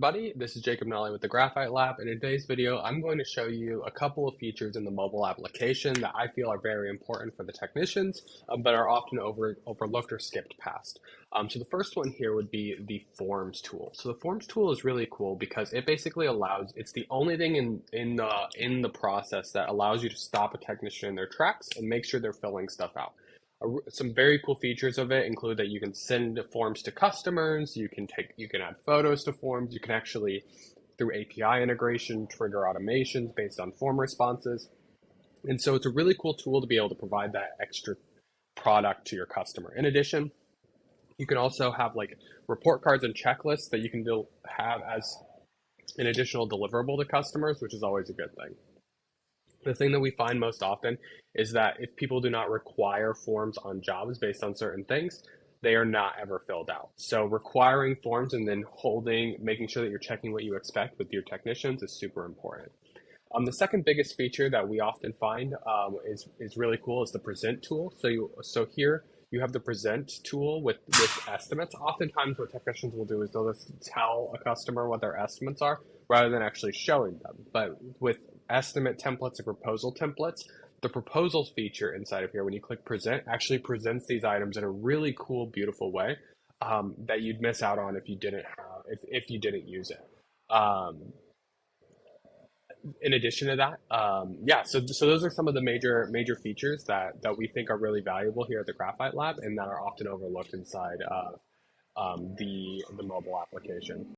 everybody, this is Jacob Nolly with the Graphite Lab. In today's video, I'm going to show you a couple of features in the mobile application that I feel are very important for the technicians, but are often overlooked or skipped past. So the first one here would be the Forms tool. So the Forms tool is really cool because it basically it's the only thing in the process that allows you to stop a technician in their tracks and make sure they're filling stuff out. Some very cool features of it include that you can send forms to customers, you can add photos to forms, you can actually, through API integration, trigger automations based on form responses. And so it's a really cool tool to be able to provide that extra product to your customer. In addition, you can also have like report cards and checklists that you can have as an additional deliverable to customers, which is always a good thing. The thing that we find most often is that if people do not require forms on jobs based on certain things, they are not ever filled out. So requiring forms and then making sure that you're checking what you expect with your technicians is super important. The second biggest feature that we often find is really cool is the present tool. So here you have the present tool with estimates. Oftentimes what technicians will do is they'll just tell a customer what their estimates are rather than actually showing them. But with estimate templates and proposal templates, the proposals feature inside of here, when you click present, actually presents these items in a really cool, beautiful way that you'd miss out on if you didn't use it. In addition to that, so those are some of the major features that we think are really valuable here at the Graphite Lab and that are often overlooked inside of the mobile application.